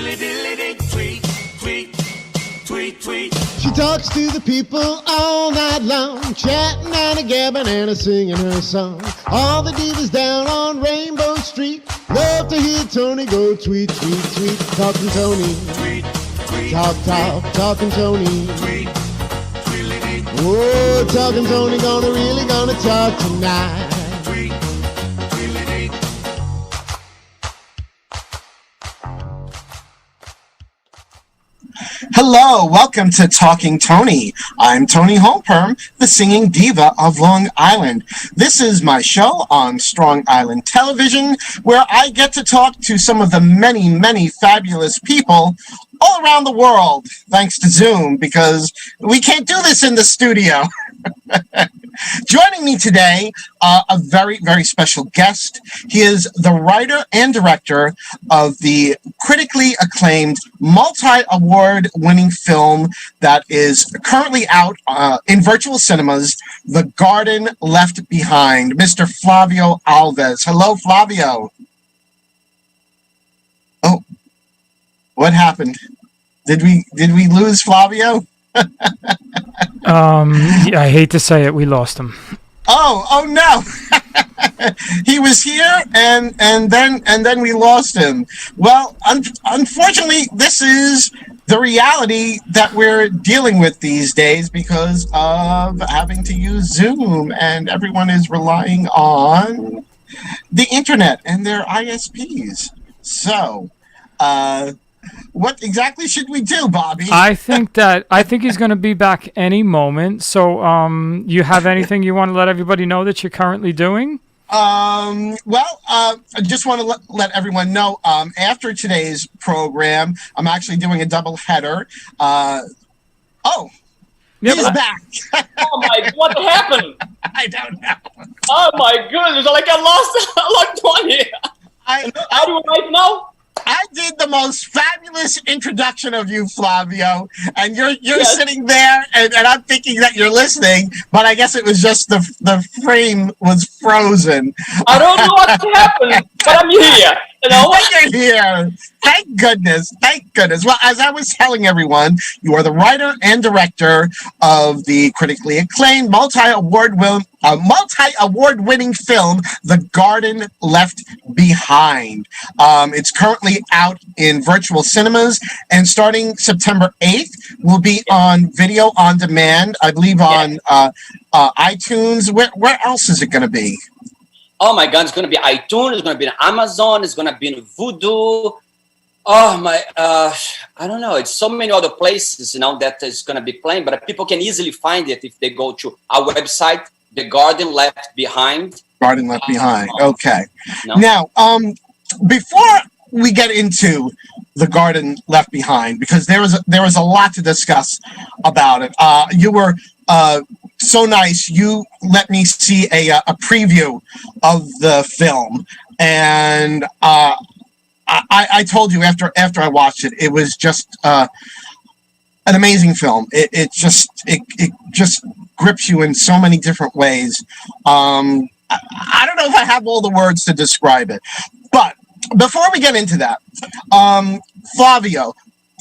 She talks to the people all night long, chatting and a gabbing and a singing her song. All the divas down on Rainbow Street love to hear Toni go tweet, tweet, tweet. Talking Toni, talk, talk, talking Toni. Oh, talking Toni, really gonna talk tonight. Hello, welcome to Talking Toni. I'm Toni Holperm, the singing diva of Long Island. This is my show on Strong Island Television, where I get to talk to some of the many, many fabulous people all around the world, thanks to Zoom, because we can't do this in the studio. Joining me today, a very, very special guest. He is the writer and director of the critically acclaimed, multi-award-winning film that is currently out in virtual cinemas, The Garden Left Behind, Mr. Flavio Alves. Hello, Flavio. Oh, what happened? Did we lose Flavio? Yeah, I hate to say it, we lost him. Oh no! He was here, and then we lost him. Well, unfortunately, this is the reality that we're dealing with these days because of having to use Zoom, and everyone is relying on the internet and their ISPs. So, what exactly should we do, Bobby? I think he's going to be back any moment. So, you have anything you want to let everybody know that you're currently doing? I just want to let everyone know, after today's program, I'm actually doing a double header. He's back. Oh my, what happened? I don't know. Oh my goodness, like I lost 20. How do you right now? I did the most fabulous introduction of you, Flavio, and you're Yes. sitting there, and I'm thinking that you're listening, but I guess it was just the frame was frozen. I don't know what happened, but I'm here. You know? You're here. Thank goodness. Thank goodness. Well, as I was telling everyone, you are the writer and director of the critically acclaimed multi-award-winning film, The Garden Left Behind. It's currently out in virtual cinemas, and starting September 8th, will be on video on demand, I believe on iTunes. Where else is it going to be? Oh my God, it's going to be iTunes, it's going to be on Amazon, it's going to be in Vudu. Oh my, I don't know. It's so many other places, that is going to be playing, but people can easily find it if they go to our website, The Garden Left Behind. Garden Left Behind. Okay. No? Now, before we get into The Garden Left Behind, because there was a lot to discuss about it. You were so nice. You let me see a preview of the film, and I told you after I watched it, it was just an amazing film. It just grips you in so many different ways. I don't know if I have all the words to describe it, but before we get into that, Flavio,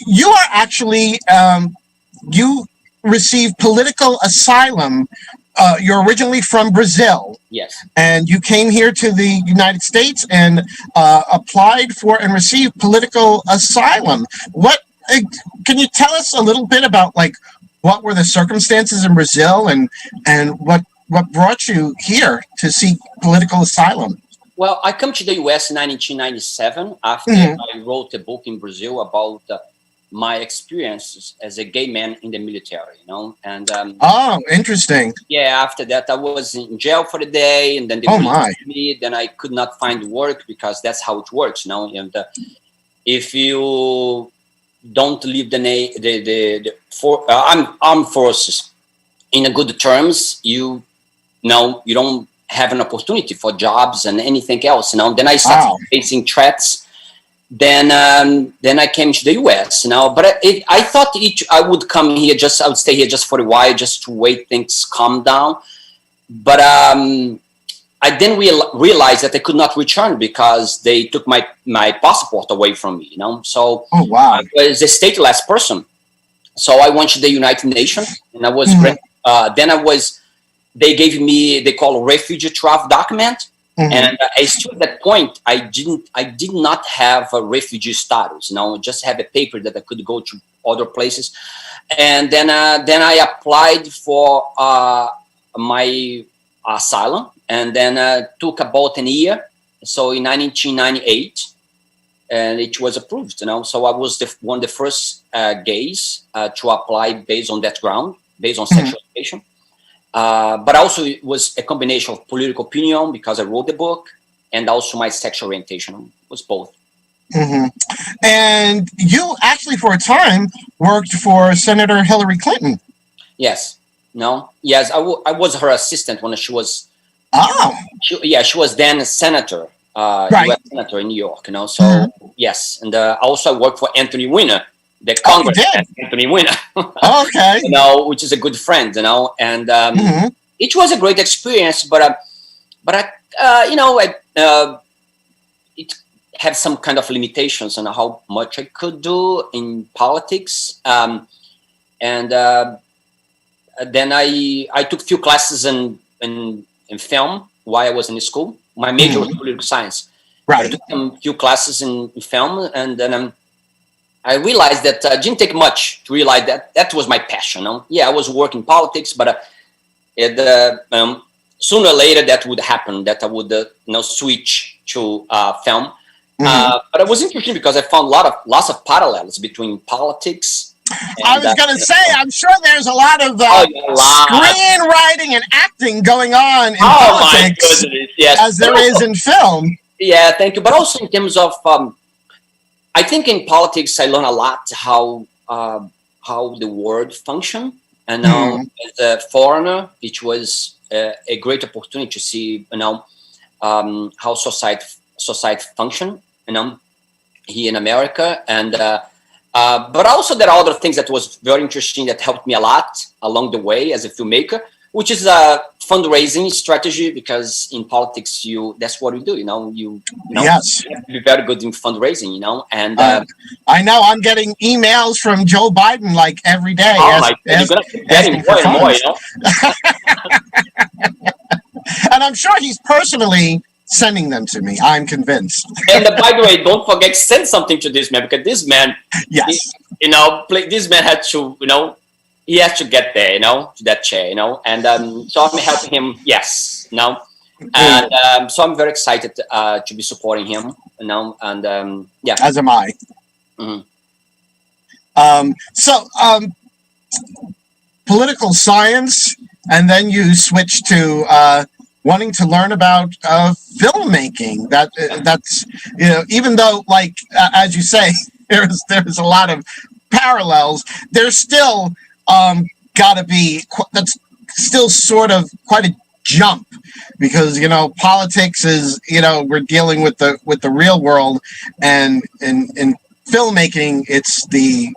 you are actually you received political asylum. You're originally from Brazil. Yes. And you came here to the United States and applied for and received political asylum. Can you tell us a little bit about what were the circumstances in Brazil and what brought you here to seek political asylum? Well, I come to the U.S. in 1997 after I wrote a book in Brazil about my experiences as a gay man in the military, and oh, interesting. Yeah, after that I was in jail for the day, and then they released me. Then I could not find work because that's how it works, and if you don't leave the armed forces in a good terms, you don't have an opportunity for jobs and anything else. Then I started facing threats. Then I came to the US, but I thought I would come here I would stay here just for a while, just to wait things calm down. But I then realized that I could not return because they took my passport away from me, So oh, wow. I was a stateless person. So I went to the United Nations, and I was they gave me, they call refugee travel document. And still at that point, I did not have a refugee status, just have a paper that I could go to other places. And then I applied for my asylum, and then took about a year. So in 1998, and it was approved, So I was one of the first gays to apply based on that ground, based on sexual education. But also it was a combination of political opinion because I wrote the book, and also my sexual orientation. It was both. And you actually, for a time, worked for Senator Hillary Clinton. Yes. Yes, I was her assistant when she was. Oh. She was then a senator, right. U.S. senator in New York. So yes, and also I worked for Anthony Weiner, the Congressman, Anthony Weiner. Okay. Which is a good friend. And it was a great experience, but it had some kind of limitations on how much I could do in politics. And then I took a few classes in film while I was in school. My major was political science. Right. I took a few classes in film, and then I realized that it didn't take much to realize that was my passion. I was working politics, but sooner or later that would happen, that I would switch to film. But it was interesting because I found lots of parallels between politics. I was going to say, I'm sure there's a lot of screenwriting and acting going on in politics, as there is in film. Yeah, thank you. But also in terms of, I think in politics I learned a lot how the world function. And now as a foreigner, it was a great opportunity to see, how society function, here in America. And but also there are other things that was very interesting that helped me a lot along the way as a filmmaker, which is a fundraising strategy, because in politics that's what we do. You yes, you have to be very good in fundraising. And I know I'm getting emails from Joe Biden like every day. Getting more and more. And I'm sure he's personally sending them to me. I'm convinced. And by the way, don't forget, send something to this man, because this man, yes, this man had to, he has to get there, to that chair, and so I'm helping him. Yes, and so I'm very excited to be supporting him, and yeah. As am I. Political science, and then you switch to wanting to learn about filmmaking. That's even though, like as you say, there's a lot of parallels. There's still got to be, that's still sort of quite a jump, because politics is, we're dealing with the real world, and in filmmaking it's the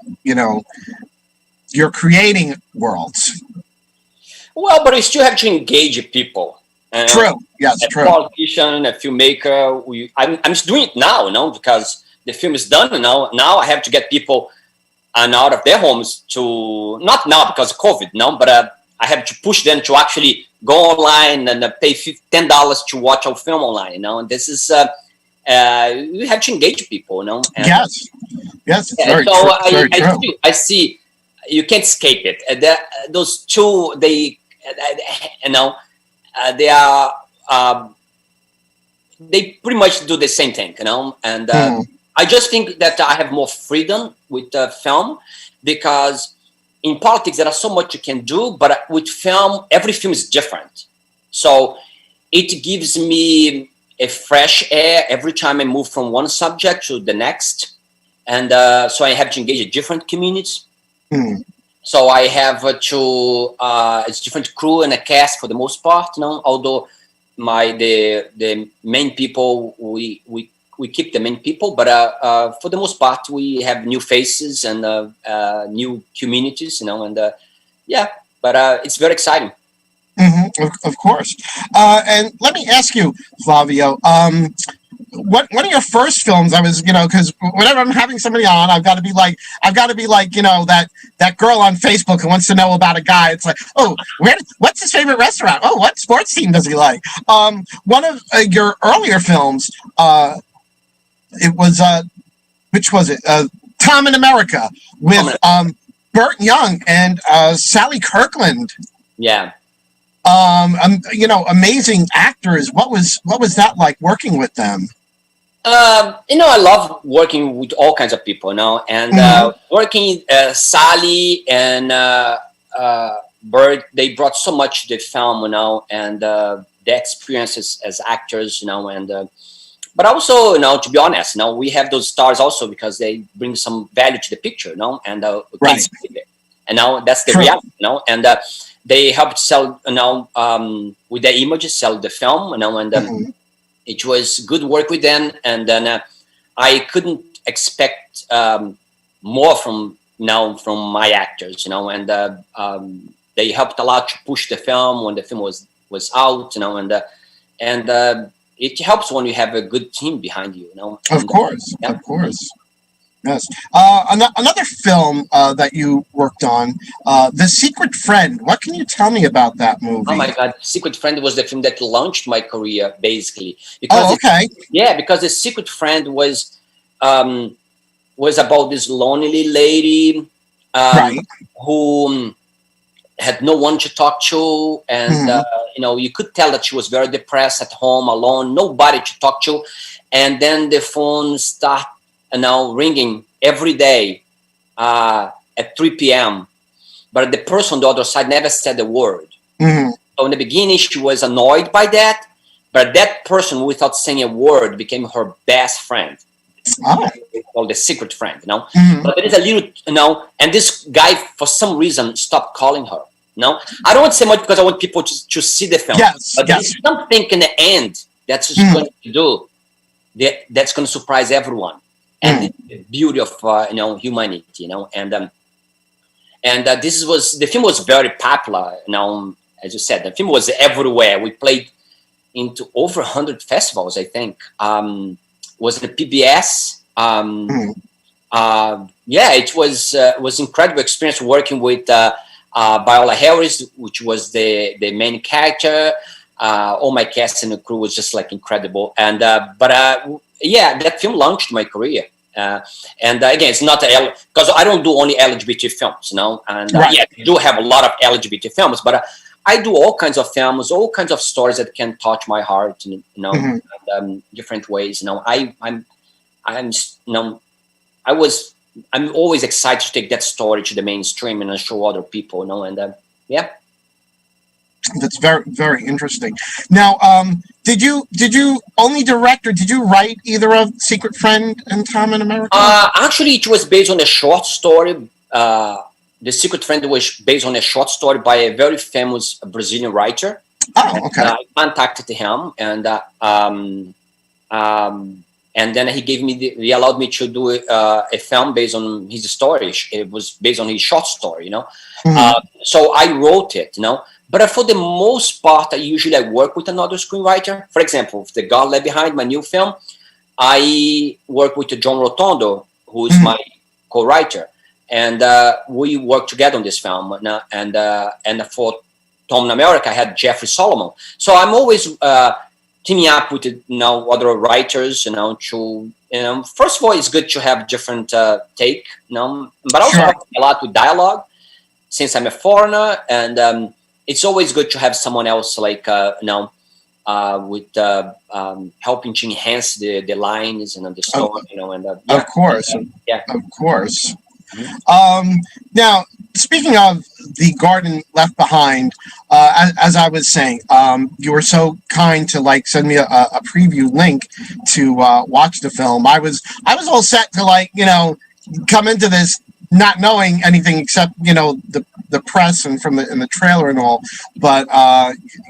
you're creating worlds. Well, but you still have to engage people. True. Yes, true. A politician, a filmmaker. I'm doing it now, because the film is done, and now I have to get people out of their homes to, not now because of COVID, but I have to push them to actually go online and pay $10 to watch our film online. And this is you have to engage people. And, yes, very so true. I see you can't escape it. Those two, they are they pretty much do the same thing, and I just think that I have more freedom with film, because in politics there are so much you can do, but with film, every film is different, so it gives me a fresh air every time I move from one subject to the next, and so I have to engage a different communities. So I have to it's different crew and a cast for the most part, although the main people, we keep the main people, but for the most part we have new faces and new communities, and yeah, but it's very exciting. Of course. And let me ask you, Flavio, what one of your first films? I was, because whenever I'm having somebody on, I've got to be like, that girl on Facebook who wants to know about a guy. It's like, oh, what's his favorite restaurant? Oh, what sports team does he like? One of your earlier films, it was which was it? Tom in America with Burt Young and Sally Kirkland. Yeah. Amazing actors. What was that like working with them? I love working with all kinds of people, and working Sally and Bert, they brought so much to the film, and the experiences as actors, and but also, to be honest, we have those stars also because they bring some value to the picture, and right. And now that's the reality, and they helped sell, with the images, sell the film, and it was good work with them, and then I couldn't expect more from my actors, and they helped a lot to push the film when the film was out, and it helps when you have a good team behind you, Of course. Yes. Another film that you worked on, The Secret Friend. What can you tell me about that movie? Oh my God, Secret Friend was the film that launched my career, basically. Because because The Secret Friend was about this lonely lady who had no one to talk to, and you could tell that she was very depressed at home, alone, nobody to talk to, and then the phone started ringing every day at 3 p.m. But the person on the other side never said a word. So in the beginning, she was annoyed by that, but that person, without saying a word, became her best friend. Called The Secret Friend, But there is a little, and this guy, for some reason, stopped calling her. I don't want to say much because I want people to see the film. But there's something in the end that's going to do that's going to surprise everyone. And the beauty of humanity, and the film was very popular. As you said, the film was everywhere. We played into over 100 festivals, I think. Was the PBS? It was incredible experience working with Viola Harris, which was the main character. All my cast and the crew was just like incredible, and that film launched my career. And again, it's not because I don't do only LGBT films, and I do have a lot of LGBT films, but I do all kinds of films, all kinds of stories that can touch my heart, in different ways. I'm always excited to take that story to the mainstream and show other people, and That's very, very interesting. Now, did you only direct, or did you write either of Secret Friend and Tom in America? Actually, it was based on a short story. The Secret Friend was based on a short story by a very famous Brazilian writer. Oh, okay. I contacted him, and then he allowed me to do a film based on his story. It was based on his short story, So I wrote it, But for the most part, I work with another screenwriter. For example, The God Left Behind, my new film, I work with John Rotondo, who is my co-writer, and we work together on this film. And for Tom in America, I had Jeffrey Solomon. So I'm always teaming up with other writers. To first of all, it's good to have different take. But also help a lot with dialogue, since I'm a foreigner, and it's always good to have someone else with helping to enhance the lines and the story, Of course, of course. Now, speaking of The Garden Left Behind, as I was saying, you were so kind to send me a preview link to watch the film. I was all set to come into this not knowing anything except the press and from the trailer and all, but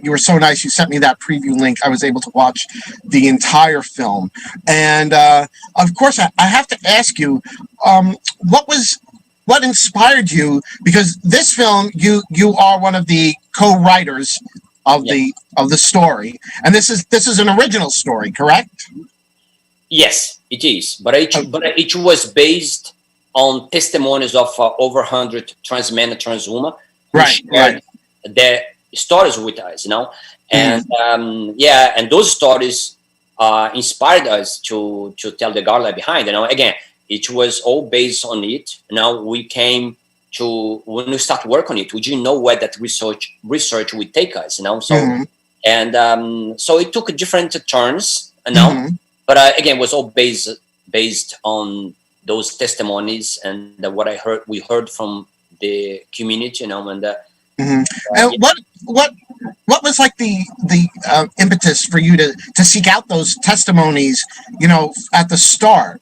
you were so nice. You sent me that preview link. I was able to watch the entire film, and of course, I have to ask you, what inspired you? Because this film, you are one of the co-writers of the story, and this is an original story, correct? Yes, it is, but it was based on testimonies of over 100 trans men and trans women who shared their stories with us, and and those stories inspired us to tell the Garland behind. Again, it was all based on it. We came to, when we start work on it, we didn't know where that research would take us. So so it took different turns. But again, it was all based on those testimonies and what we heard from the community, and what was like the impetus for you to seek out those testimonies, at the start?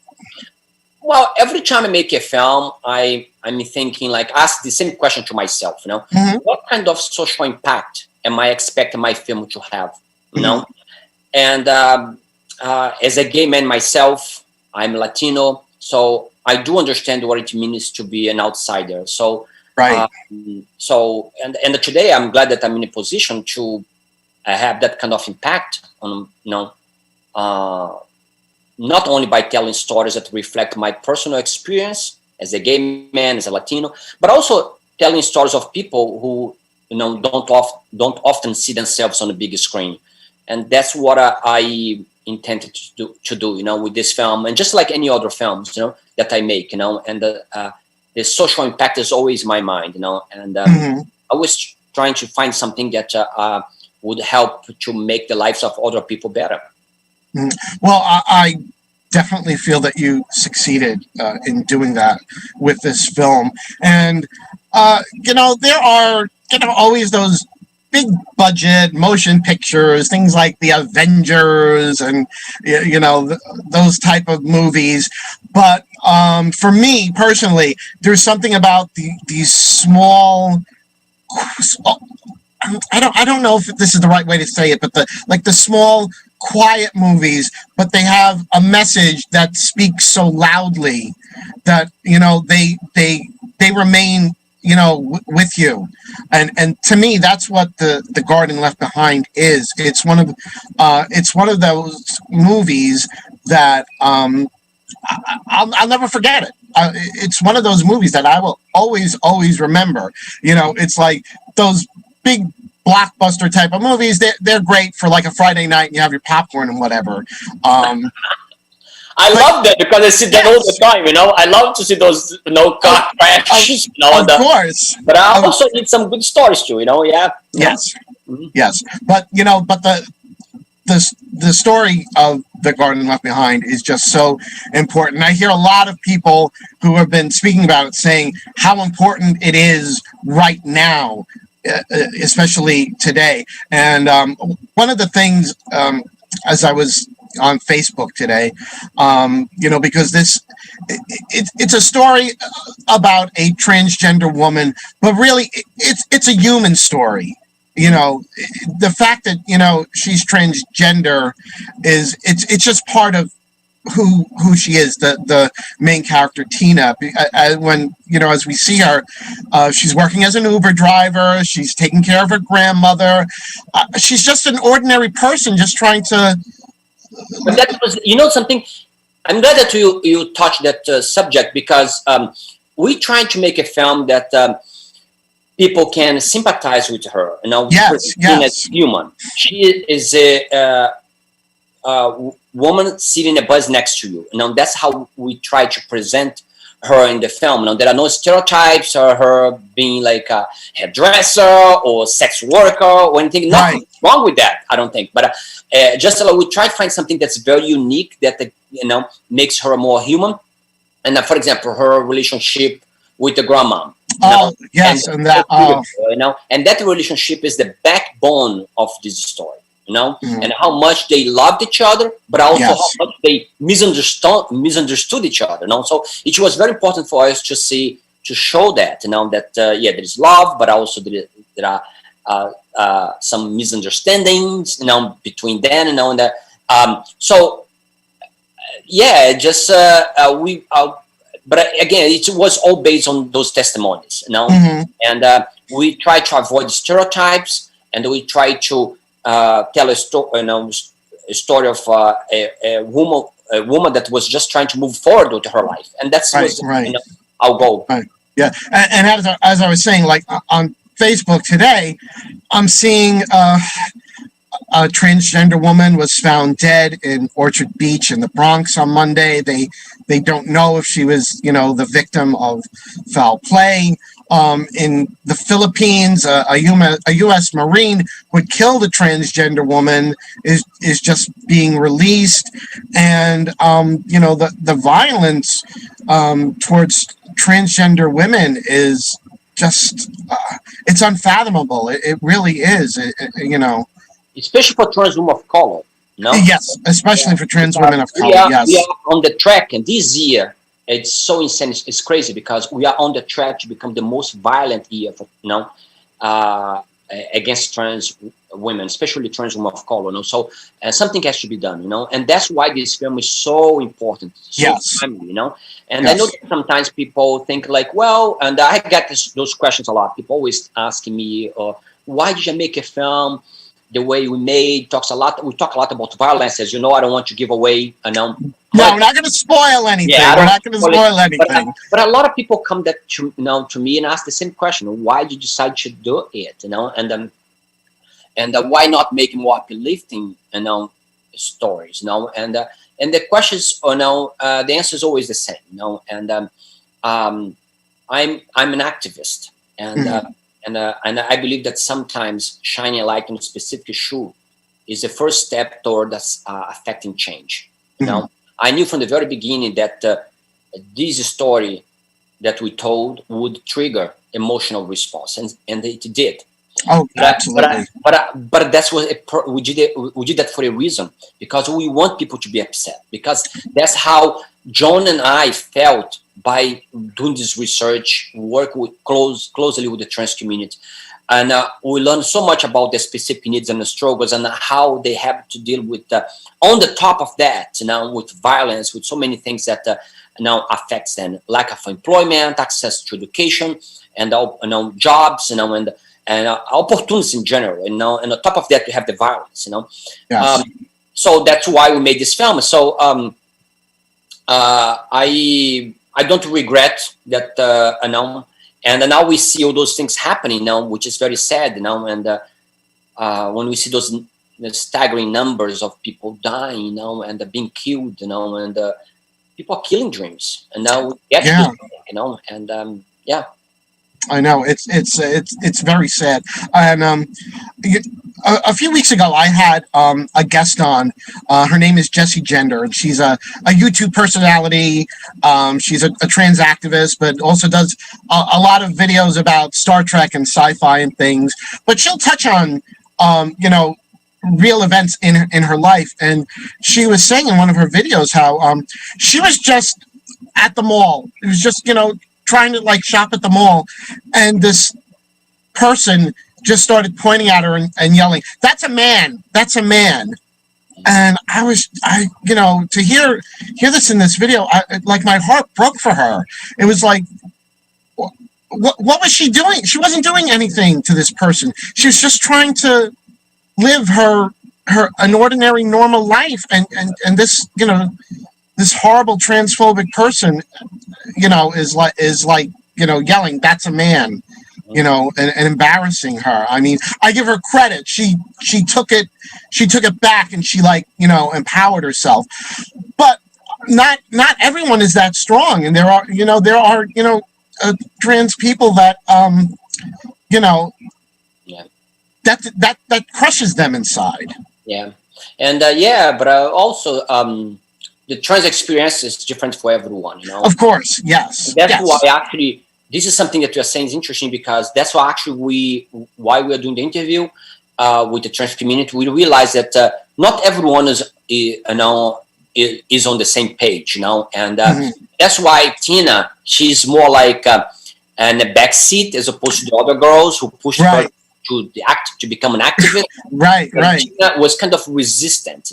Well, every time I make a film, I'm thinking, like, ask the same question to myself, what kind of social impact am I expecting my film to have, and as a gay man myself, I'm Latino, so I do understand what it means to be an outsider. So, and today I'm glad that I'm in a position to have that kind of impact on, not only by telling stories that reflect my personal experience as a gay man, as a Latino, but also telling stories of people who, don't often see themselves on the big screen, and that's what I intended to do, with this film, and just like any other films, that I make, and the social impact is always in my mind, and I was trying to find something that would help to make the lives of other people better. Well, I definitely feel that you succeeded in doing that with this film, and there are always those big budget motion pictures, things like the Avengers and those type of movies. But for me personally, there's something about these small, I don't know if this is the right way to say it, but the small quiet movies, but they have a message that speaks so loudly that they remain with you, and to me that's what the Garden Left Behind is. It's one of those movies that I'll never forget it. It's one of those movies that I will always remember. It's like those big blockbuster type of movies. They're great for like a Friday night and you have your popcorn and whatever. I love that because I see that all the time, I love to see those, car crashes, Of course. But I also need some good stories too, yeah. Yes. Yes. But, but the story of The Garden Left Behind is just so important. I hear a lot of people who have been speaking about it saying how important it is right now, especially today. And one of the things, as I was on Facebook today, because it's a story about a transgender woman, but really it's a human story. The fact that she's transgender it's just part of who she is, the main character Tina. When as we see her, she's working as an Uber driver, she's taking care of her grandmother, she's just an ordinary person just trying to. But that was, something. I'm glad that you touched that subject because we tried to make a film that people can sympathize with her. Yes. As human, she is a woman sitting in a bus next to you. That's how we try to present her in the film. There are no stereotypes or her being like a hairdresser or sex worker or anything. Nothing wrong with that, I don't think. But just we try to find something that's very unique that makes her more human. And for example, her relationship with the grandma. Yes, and that and that relationship is the backbone of this story. And how much they loved each other, but also how much they misunderstood each other. So it was very important for us to show that, that there is love, but also there are some misunderstandings, between them, and that. So just we but again, it was all based on those testimonies, you know. And we try to avoid stereotypes, and we try to tell a story, a story of a woman that was just trying to move forward with her life, and that's our goal. Right. Yeah, and as I was saying, like on Facebook today, I'm seeing a transgender woman was found dead in Orchard Beach in the Bronx on Monday. They don't know if she was, the victim of foul play. In the Philippines, a U.S. Marine who had killed a transgender woman is just being released, and the violence towards transgender women is just it's unfathomable. It really is. Especially for trans women of color. No. Yes, especially for trans women of color. Yes, we are on the track, and this year it's so insane. It's crazy because we are on the track to become the most violent year for against trans women, especially trans women of color. So something has to be done. And that's why this film is so important. So timely, And I know that sometimes people think like, well, and I get those questions a lot. People always asking me, why did you make a film the way we made? We talk a lot about violence, as you know. I don't want to give away. No, we're not going to spoil anything. Yeah, we're not going to spoil anything. But a lot of people come to me and ask the same question: why did you decide to do it? And why not make more uplifting, stories? And the questions, the answer is always the same. And I'm an activist, and I believe that sometimes shining a light on a specific issue is the first step toward affecting change. I knew from the very beginning that this story that we told would trigger emotional response, and it did. Oh, absolutely. But that's what we did that for a reason, because we want people to be upset, because that's how John and I felt by doing this research, work closely with the trans community. And we learned so much about their specific needs and the struggles and how they have to deal with, on the top of that, with violence, with so many things that now affects them, lack of employment, access to education, and jobs, and opportunities in general. And on top of that, we have the violence. Yes. So that's why we made this film. So I don't regret that. And now we see all those things happening now, which is very sad now. And when we see those staggering numbers of people dying now and being killed, and people are killing dreams. And now we get and I know it's very sad. And a few weeks ago, I had a guest on. Her name is Jessie Gender, and she's a YouTube personality. She's a trans activist, but also does a lot of videos about Star Trek and sci-fi and things. But she'll touch on, real events in her life. And she was saying in one of her videos how she was just at the mall. It was just, trying to shop at the mall, and this person just started pointing at her and yelling, "That's a man! That's a man!" And to hear this in this video, my heart broke for her. It was like, what was she doing? She wasn't doing anything to this person. She was just trying to live an ordinary, normal life, and this, this horrible transphobic person, is yelling, "That's a man," and embarrassing her. I mean, I give her credit. She took it back, and she empowered herself. But not everyone is that strong, and there are trans people that that crushes them inside. Yeah, and but also the trans experience is different for everyone, Of course, yes. That's why actually this is something that you are saying is interesting, because that's why actually why we are doing the interview with the trans community. We realize that not everyone is on the same page, and that's why Tina, she's more like in the back seat as opposed to the other girls who pushed her to become an activist. Right. Tina was kind of resistant,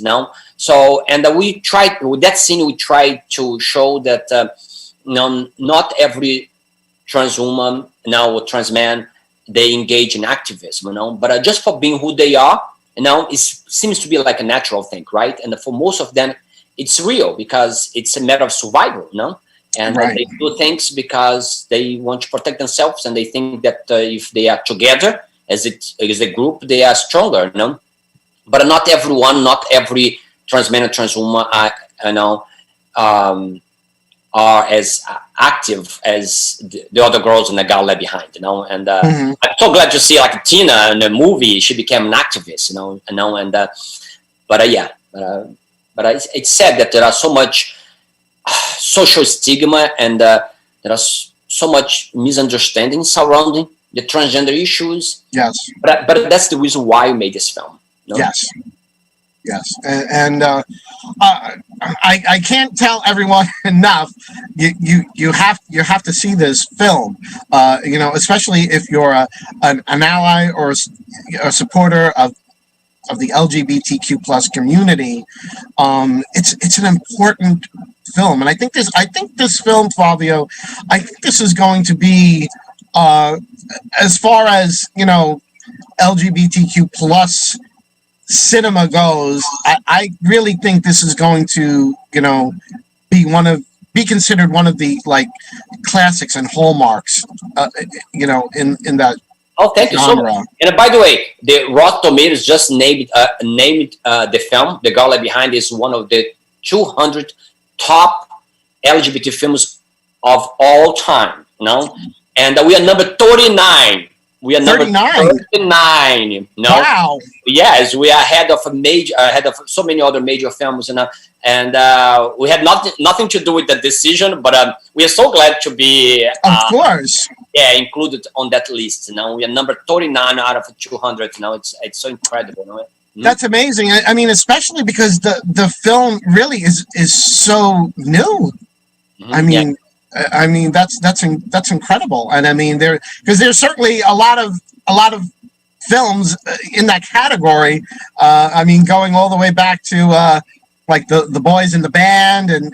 So, and we tried with that scene. We tried to show that not every trans woman now or trans man, they engage in activism, but just for being who they are, it seems to be like a natural thing, right? And for most of them, it's real because it's a matter of survival, and Right. they do things because they want to protect themselves, and they think that if they are together as a group, they are stronger, But not everyone, not every trans man and trans woman are as active as the other girls in the gal left behind, And I'm so glad to see like Tina in the movie. She became an activist, But it's sad that there are so much social stigma and there are so much misunderstanding surrounding the transgender issues. Yes. But that's the reason why we made this film. Yes. Yes, and I can't tell everyone enough. You have to see this film. Especially if you're an ally or a supporter of the LGBTQ plus community. It's an important film, and I think this film, Flavio, I think this is going to be as far as LGBTQ plus cinema goes, I really think this is going to, be considered one of the like classics and hallmarks, in that. Oh, thank you so much. And by the way, the Rotten Tomatoes just named the film "The Girl Left Behind" is one of the 200 top LGBT films of all time. And we are number 39. We are number 39. Wow. Yes, we are ahead of so many other major films, and we had nothing to do with the decision, but we are so glad to be, of course, included on that list. We are number 39 out of 200. It's so incredible. That's amazing. I mean, especially because the film really is so new. I mean, that's incredible, and I mean, because there's certainly a lot of films in that category. I mean, going all the way back to like the Boys in the Band and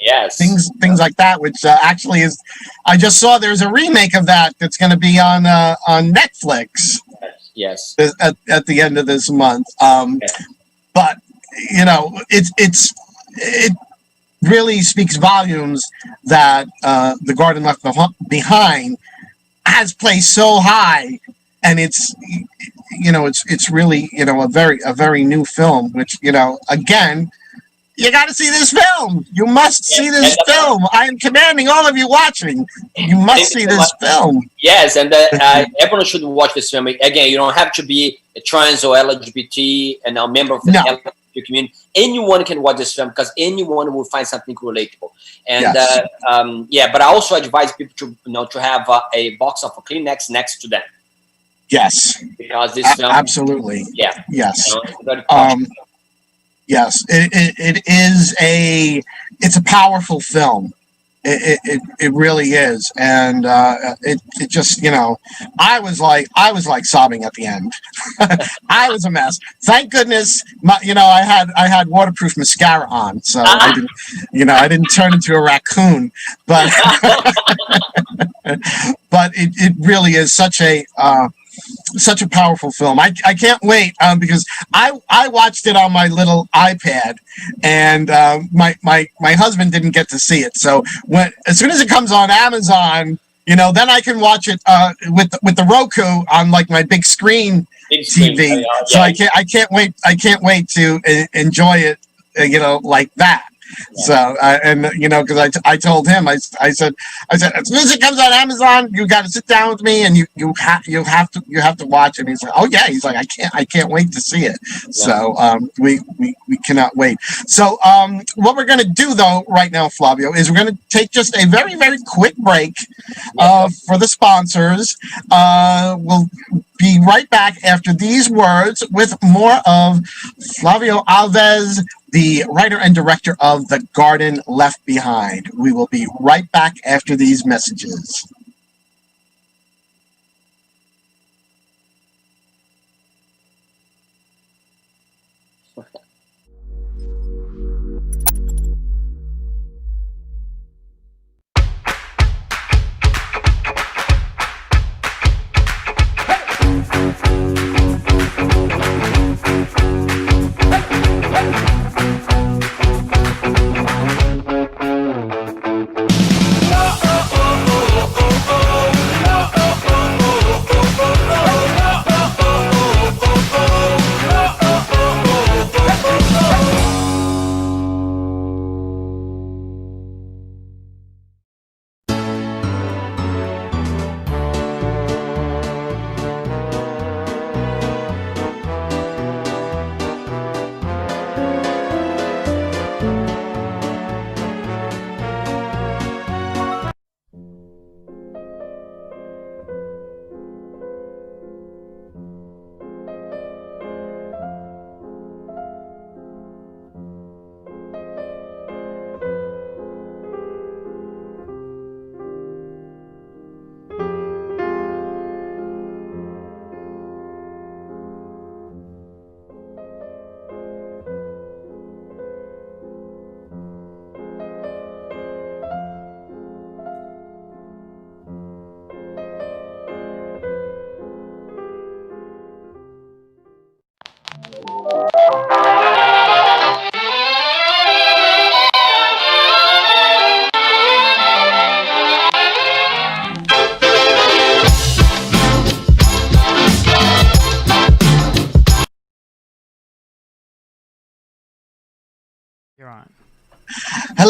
yes. things like that, which actually is. I just saw there's a remake of that's going to be on Netflix. Yes. At the end of this month. But it really speaks volumes that The Garden Left Behind has placed so high, and it's really a very new film, which again, you got to see this film. You must see this film. I am commanding all of you watching. You must see this film. Yes, and everyone should watch this film. Again, you don't have to be a trans or LGBT and a member of the LGBT community. Anyone can watch this film because anyone will find something relatable. And but I also advise people to have a box of Kleenex next to them. Yes, because this film, absolutely. Yeah. Yes. Yes, it's a powerful film. It really is, and it just I was like sobbing at the end. I was a mess. Thank goodness, I had waterproof mascara on, so I didn't turn into a raccoon. But but it really is such a powerful film. I can't wait because I watched it on my little iPad, and my husband didn't get to see it. So as soon as it comes on Amazon, then I can watch it with the Roku on like my big screen TV. So I can't wait to enjoy it, like that. So because I told him I said as soon as it comes on Amazon, you got to sit down with me and you have to watch it. And he said, oh yeah, he's like, I can't wait to see it. So we cannot wait. So what we're gonna do though right now, Flavio, is we're gonna take just a very, very quick break for the sponsors. We'll be right back after these words with more of Flavio Alves, the writer and director of The Garden Left Behind. We will be right back after these messages.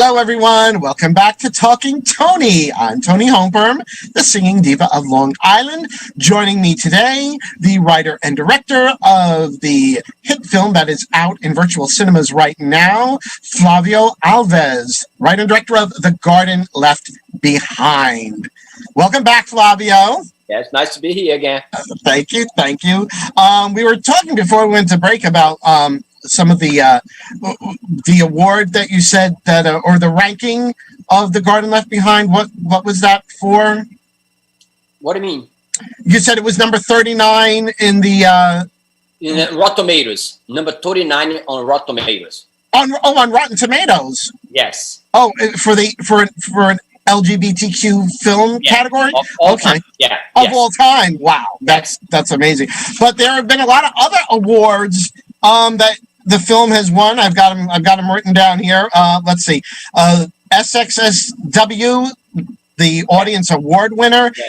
Hello, everyone. Welcome back to Talking Toni. I'm Toni Holmberg, the singing diva of Long Island. Joining me today, the writer and director of the hit film that is out in virtual cinemas right now, Flavio Alves, writer and director of The Garden Left Behind. Welcome back, Flavio. Yeah, it's nice to be here again. Thank you. We were talking before we went to break about some of the award that you said that or the ranking of The Garden Left Behind. What was that for? What do you mean? You said it was number 39 in the Rotten Tomatoes. Number 39 on Rotten Tomatoes. On Rotten Tomatoes. Yes. Oh, for an LGBTQ film category? Of all time. Yeah. Of all time. Wow. That's amazing. But there have been a lot of other awards that the film has won. I've got them written down here. Let's see. SXSW, the Audience Award winner. Yeah,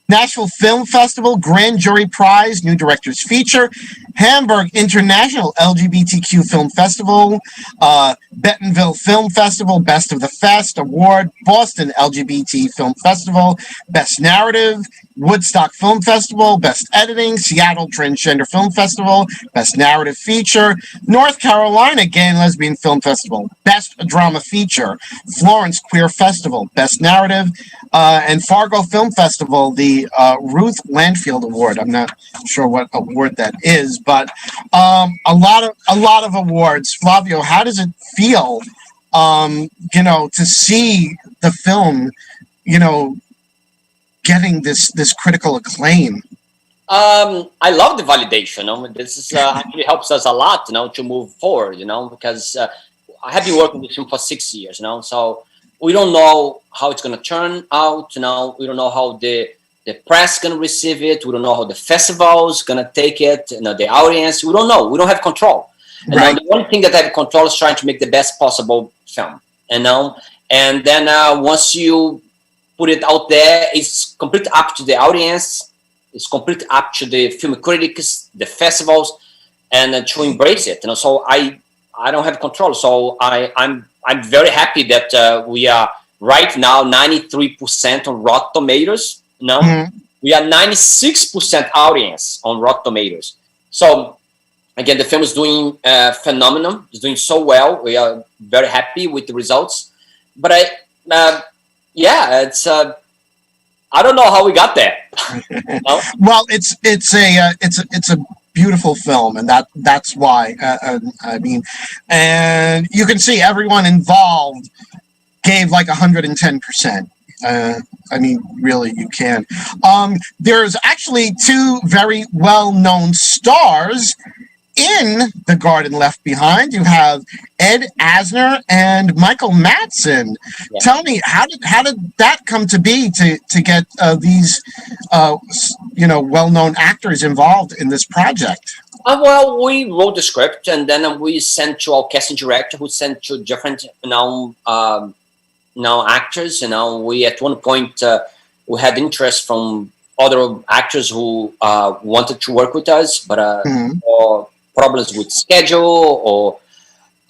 Nashville Film Festival, Grand Jury Prize, New Directors Feature, Hamburg International LGBTQ Film Festival, Bentonville Film Festival, Best of the Fest Award, Boston LGBT Film Festival, Best Narrative, Woodstock Film Festival, Best Editing, Seattle Transgender Film Festival, Best Narrative Feature, North Carolina Gay and Lesbian Film Festival, Best Drama Feature, Florence Queer Festival, Best Narrative, and Fargo Film Festival, the Ruth Landfield Award. I'm not sure what award that is, but a lot of awards. Flavio, how does it feel, to see the film, getting this critical acclaim? I love the validation. This is actually helps us a lot, to move forward. Because I have been working with him for 6 years. So we don't know how it's going to turn out. We don't know how the press going to receive it. We don't know how the festival's going to take it. The audience. We don't know. We don't have control. Right. The only thing that I have control is trying to make the best possible film. And then once you put it out there, it's completely up to the audience. It's completely up to the film critics, the festivals, and to embrace it. So I don't have control. So I'm very happy that we are right now 93% on Rotten Tomatoes. Mm-hmm. We are 96% audience on Rotten Tomatoes. So again, the film is doing phenomenal. It's doing so well. We are very happy with the results. But it's I don't know how we got there. Well, it's a beautiful film, and that's why. And you can see everyone involved gave like 110%. Really, you can. There's actually two very well-known stars in The Garden Left Behind. You have Ed Asner and Michael Madsen. Yeah. Tell me, how did that come to be to get these well-known actors involved in this project? Well, we wrote the script, and then we sent to our casting director, who sent to different actors. We at one point we had interest from other actors who wanted to work with us, but or problems with schedule,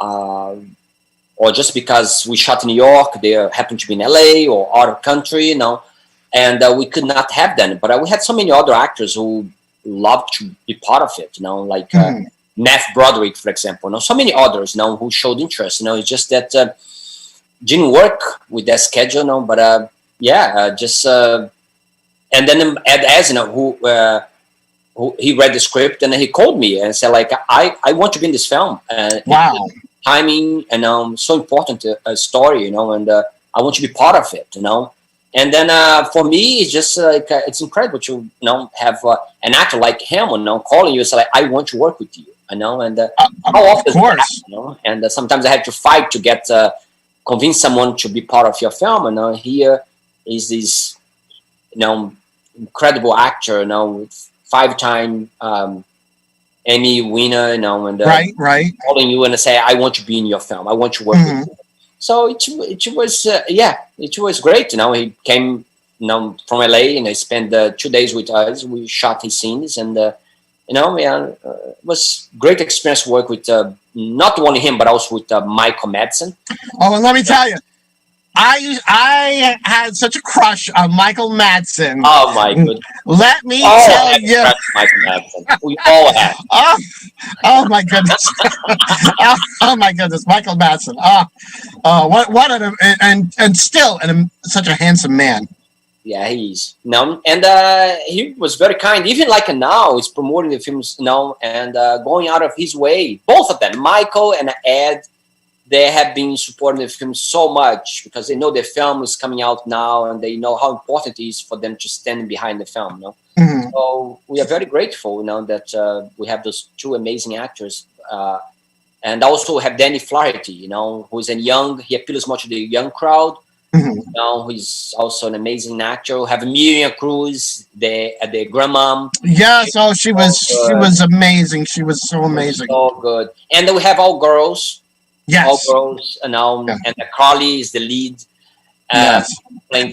or just because we shot in New York, they happened to be in LA or out of country, and we could not have them. But we had so many other actors who loved to be part of it, like Matt Broderick, for example. So many others, who showed interest. It's just that didn't work with that schedule, but and then Ed Asner, who he read the script, and he called me and said, like, I want to be in this film. Wow. Timing and so important story, and I want to be part of it, And then for me, it's just it's incredible to have an actor like him, calling you, say, like, I want to work with you, and how often? Of course. That, and sometimes I have to fight to get convince someone to be part of your film, and here is this incredible actor, with 5-time Emmy winner, and right, calling you and say, I want to be in your film. I want to work with you. So it was great. He came from LA, and he spent 2 days with us. We shot his scenes, and it was great experience to work with not only him, but also with Michael Madsen. Oh, and let me tell you, I had such a crush on Michael Madsen. Oh my goodness! Let me tell you, Michael Madsen. We all have. Oh my goodness! oh my goodness, Michael Madsen. What an and still such a handsome man. Yeah, he is. No, and he was very kind. Even like now, he's promoting the films now and going out of his way. Both of them, Michael and Ed. They have been supporting the film so much because they know the film is coming out now and they know how important it is for them to stand behind the film. Mm-hmm. So we are very grateful that we have those two amazing actors. And also have Danny Flaherty, who's he appeals much to the young crowd. Mm-hmm. Who's also an amazing actor. We have Miriam Cruz, the grandmom. Yeah, so she was amazing. She was so amazing. So good. And then we have all girls. Yes. All girls, and Carly is the lead. Yes. And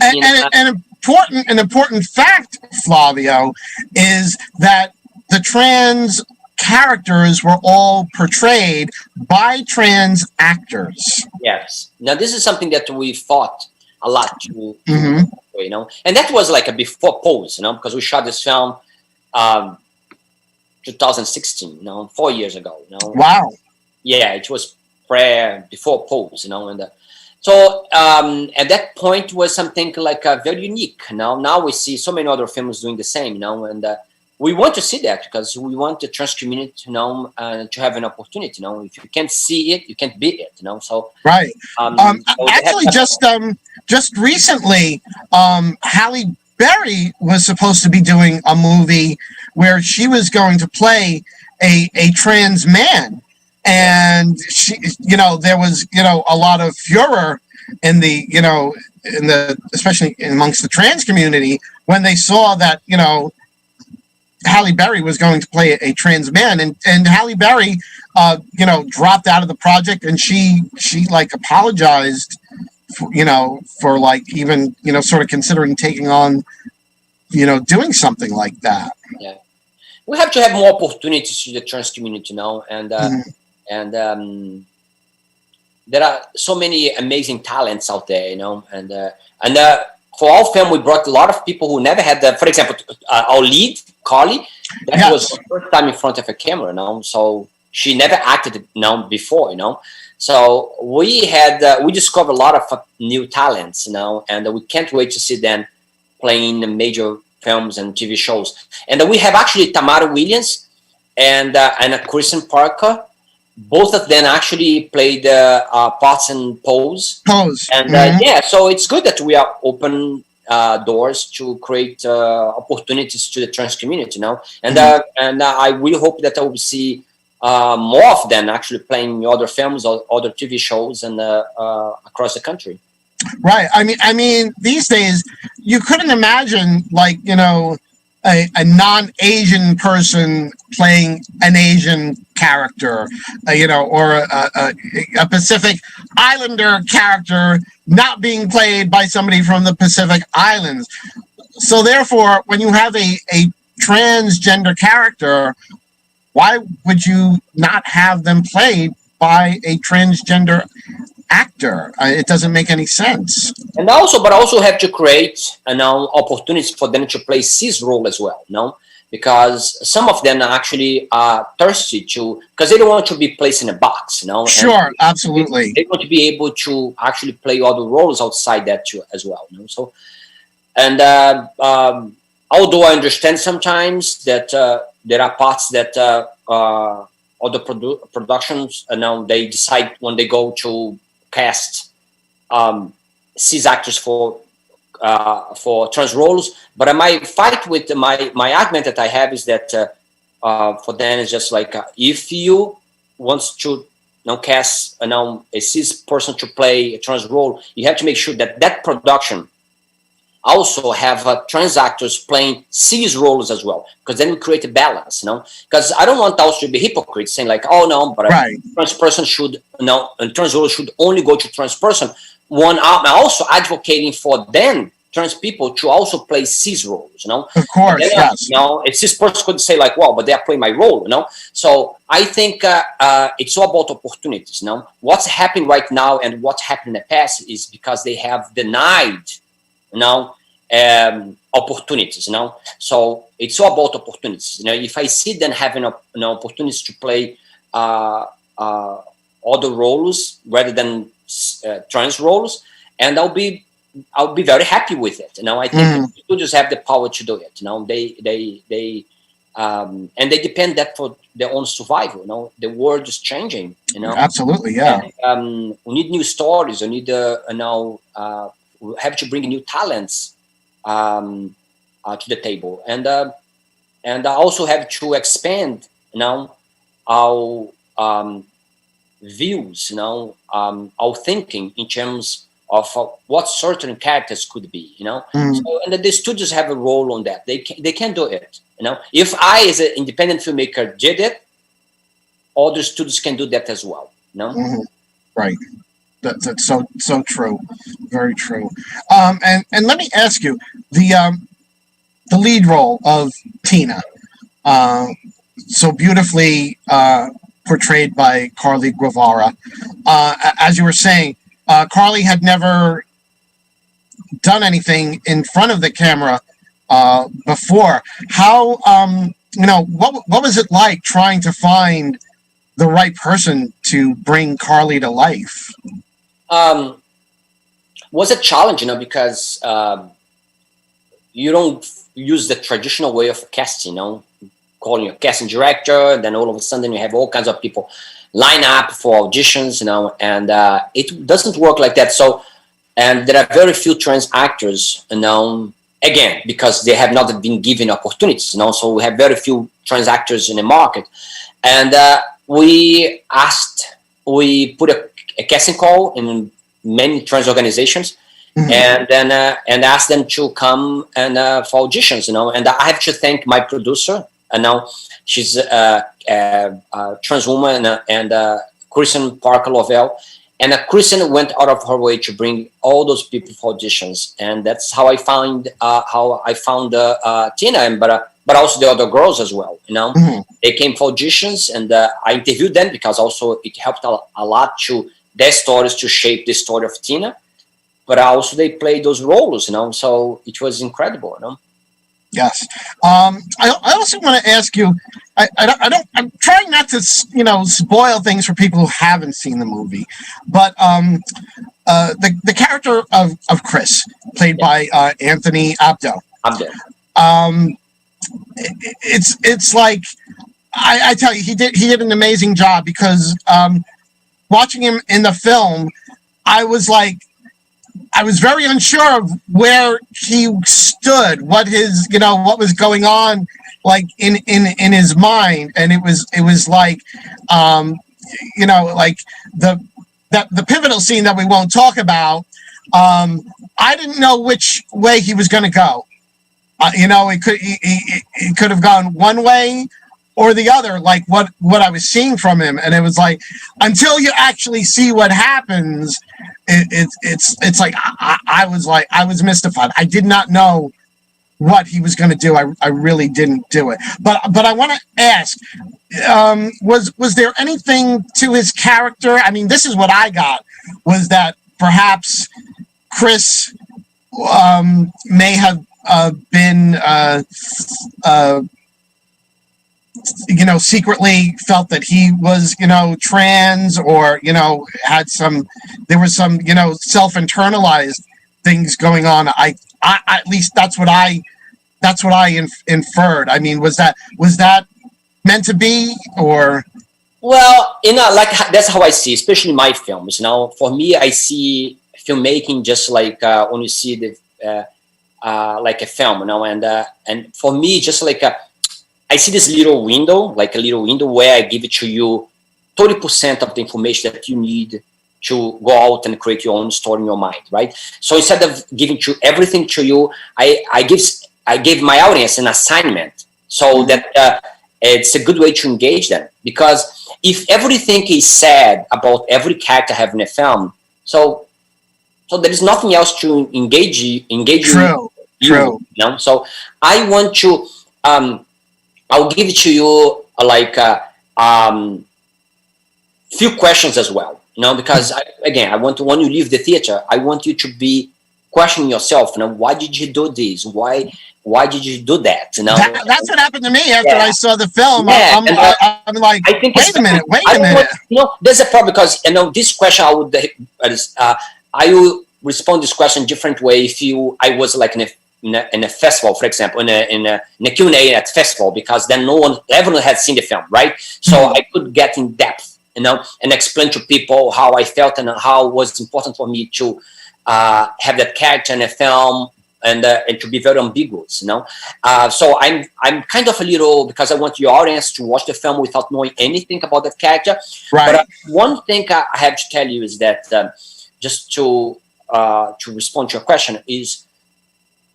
an important fact, Flavio, is that the trans characters were all portrayed by trans actors. Yes. Now this is something that we fought a lot to mm-hmm. And that was like a before pose, because we shot this film 2016, 4 years ago. Wow. Yeah, it was before pose, and so at that point was something like very unique. Now we see so many other films doing the same, and we want to see that because we want the trans community, to have an opportunity. If you can't see it, you can't be it. So right. So actually, just recently, Halle Berry was supposed to be doing a movie where she was going to play a trans man. And she, there was, a lot of furor in the especially amongst the trans community when they saw that, Halle Berry was going to play a trans man, and Halle Berry, dropped out of the project, and she like apologized, for like even, sort of considering taking on, doing something like that. Yeah, we have to have more opportunities to the trans community now, and. Mm-hmm. And there are so many amazing talents out there, and for our film, we brought a lot of people who never had for example, our lead, Carly, that was her first time in front of a camera, so she never acted before, so we discovered a lot of new talents, and we can't wait to see them playing the major films and TV shows. And we have actually Tamara Williams and Kristen Parker. Both of them actually played parts in Pose. And so it's good that we are open doors to create opportunities to the trans community now. And I will hope that I will see more of them actually playing other films or other TV shows and across the country. Right. I mean, these days you couldn't imagine, like, a non-Asian person playing an Asian character, or a Pacific Islander character not being played by somebody from the Pacific Islands. So therefore, when you have a transgender character, why would you not have them played by a transgender actor? It doesn't make any sense. And also have to create opportunities for them to play cis role as well, because some of them are actually thirsty because they don't want to be placed in a box, Sure, absolutely. They want to be able to actually play other roles outside that too as well, So, and although I understand sometimes that there are parts that other productions they decide when they go to cast cis actors for trans roles, but my fight with my argument that I have is that for them it's just like if you want to cast a cis person to play a trans role, you have to make sure that production also have trans actors playing cis roles as well, because then we create a balance, because I don't want also to be hypocrite saying like, oh no, but a trans person should and trans role should only go to trans person. One, I'm also advocating for them trans people to also play cis roles, Of course, then, yes. a cis person could say like, well, but they are playing my role, So I think it's all about opportunities, What's happening right now and what's happened in the past is because they have denied, opportunities, So it's all about opportunities. If I see them having an opportunities to play other roles rather than trans roles, and I'll be very happy with it. I think studios have the power to do it. They and they depend that for their own survival. The world is changing. Absolutely, yeah. And, we need new stories. We need we have to bring new talents to the table, and I also have to expand our views, our thinking in terms of what certain characters could be, So, and the studios have a role on that. They can do it, If I, as an independent filmmaker, did it, other studios can do that as well, Right. That's so true, very true. And let me ask you, the lead role of Tina, so beautifully portrayed by Carly Guevara. As you were saying, Carly had never done anything in front of the camera before. How what was it like trying to find the right person to bring Carly to life? Was a challenge, because you don't use the traditional way of casting, calling a casting director, then all of a sudden you have all kinds of people line up for auditions, and it doesn't work like that. So, and there are very few trans actors, again, because they have not been given opportunities, so we have very few trans actors in the market. And we put a casting call in many trans organizations, and then and asked them to come and for auditions, and I have to thank my producer, and now she's a trans woman, and Kristen Parker Lovell, and Kristen went out of her way to bring all those people for auditions, and that's how I found Tina, and but also the other girls as well. They came for auditions, and I interviewed them because also it helped a lot to their stories to shape the story of Tina, but also they played those roles, so it was incredible, Yes. I also want to ask you, I'm trying not to, spoil things for people who haven't seen the movie, but the character of Chris, played by Anthony Abdo. It's like, I tell you, he did an amazing job, because watching him in the film, I was very unsure of where he stood, what was going on, like in his mind, and it was like, like the pivotal scene that we won't talk about. I didn't know which way he was going to go. It could have gone one way or the other, like what I was seeing from him, and it was like, until you actually see what happens, it's like I was mystified. I did not know what he was going to do. I really didn't do it. But I want to ask, was there anything to his character? I mean, this is what I got, was that perhaps Chris may have been secretly felt that he was, trans, or, there was some, self-internalized things going on. I at least that's what I inferred. I mean, was that meant to be, or? Well, like that's how I see, especially my films. For me, I see filmmaking just like when you see the like a film, and for me, just like I see this little window, where I give it to you 30% of the information that you need to go out and create your own story in your mind, right? So instead of giving everything to you, I give my audience an assignment, so that it's a good way to engage them. Because if everything is said about every character having a film, so So there is nothing else to engage True. you know. So I want to I'll give it to you like few questions as well, you know, because I want to, when you leave the theater, I want you to be questioning yourself, you know, why did you do this? Why did you do that? You know, that's what happened to me after I saw the film. Yeah, I'm like, I think wait a minute. You know, there's a problem because, you know, this question I would I will respond this question different way if I was like in a festival, for example, in a Q&A at festival, because then everyone had seen the film, right? So I could get in depth, you know, and explain to people how I felt and how it was important for me to have that character in a film, and to be very ambiguous, you know. So I'm kind of a little, because I want your audience to watch the film without knowing anything about that character. Right. But one thing I have to tell you is that just to respond to your question is,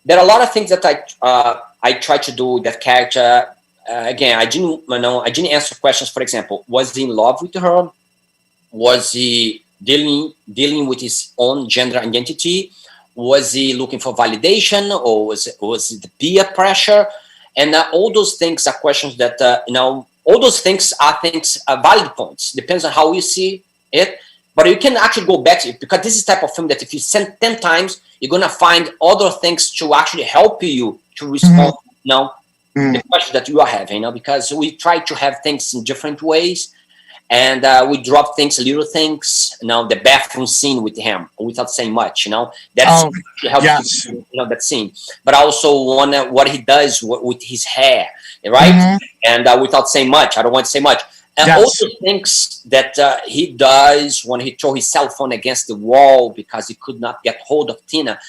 there are a lot of things that I try to do with that character. Again, I didn't answer questions. For example, was he in love with her? Was he dealing with his own gender identity? Was he looking for validation, or was it the peer pressure? And all those things are questions that you know. All those things are valid points. Depends on how you see it. But you can actually go back to it, because this is the type of film that if you send 10 times, you're going to find other things to actually help you to respond, you know, the question that you are having, you know, because we try to have things in different ways, and we drop things, little things, you know, the bathroom scene with him without saying much, you know, that's helps you know, that scene. But also what he does with his hair, right? And without saying much, I don't want to say much. And also things that he does when he throw his cell phone against the wall because he could not get hold of Tina.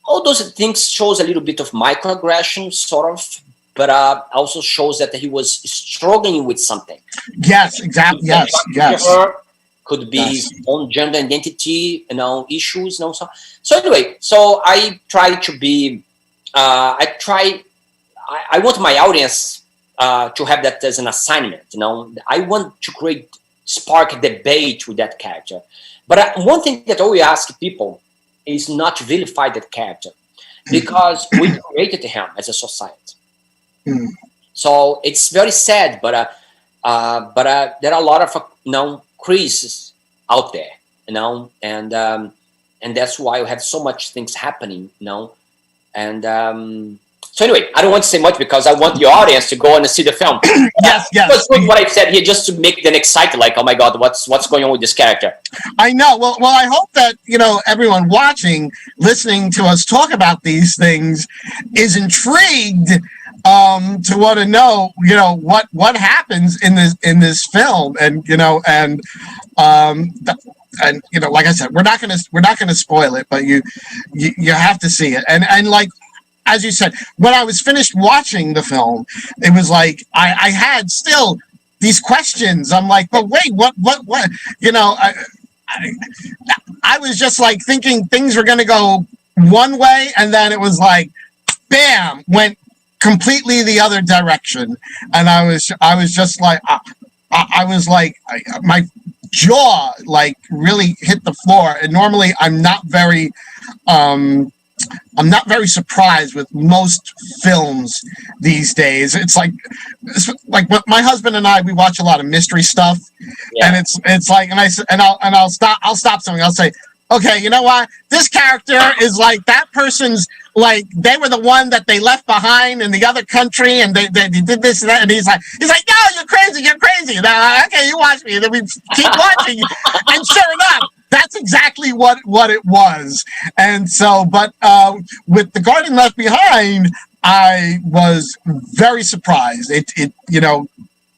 All those things shows a little bit of microaggression, sort of, but also shows that he was struggling with something. Yes, exactly. Yes. Could be his own gender identity, you know, issues, you know. So anyway, so I try to be, I want my audience to have that as an assignment, you know. I want to spark a debate with that character. But one thing that I always ask people is not to vilify that character, because we created him as a society. So it's very sad, but there are a lot of you know, creases out there, you know, and that's why we have so much things happening, you know, and so anyway, I don't want to say much because I want your audience to go and see the film. Yes. What I said here, just to make them excited, like, oh my God, what's going on with this character? I know. Well, I hope that, you know, everyone watching, listening to us talk about these things is intrigued to want to know, you know, what happens in this film, and, you know, and you know, like I said, we're not gonna spoil it, but you have to see it, and like, as you said, when I was finished watching the film, it was like I had still these questions. I'm like, but wait, what? You know, I was just like thinking things were going to go one way, and then it was like, bam, went completely the other direction, and I was just like, I was like, my jaw like really hit the floor. And normally I'm not very surprised with most films these days. It's like my husband and I, we watch a lot of mystery stuff, and it's like, and I'll stop something. I'll say, okay, you know what? This character is like that person's, like they were the one that they left behind in the other country, and they did this and that, and he's like, no, you're crazy. And I'm, okay, you watch me, and then we keep watching, and sure enough, that's exactly what it was. And so, but with The Garden Left Behind, I was very surprised. It you know,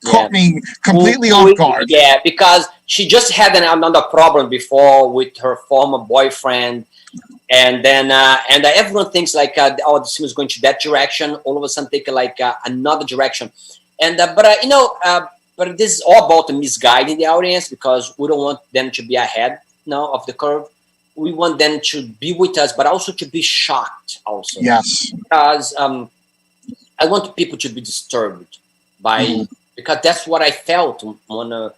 caught me completely off guard. Yeah, because she just had another problem before with her former boyfriend, and then and everyone thinks like, oh, this film is going to that direction. All of a sudden, take like another direction, and but you know, but this is all about misguiding the audience, because we don't want them to be ahead now of the curve. We want them to be with us, but also to be shocked. Also, yes, because I want people to be disturbed by. Because that's what I felt when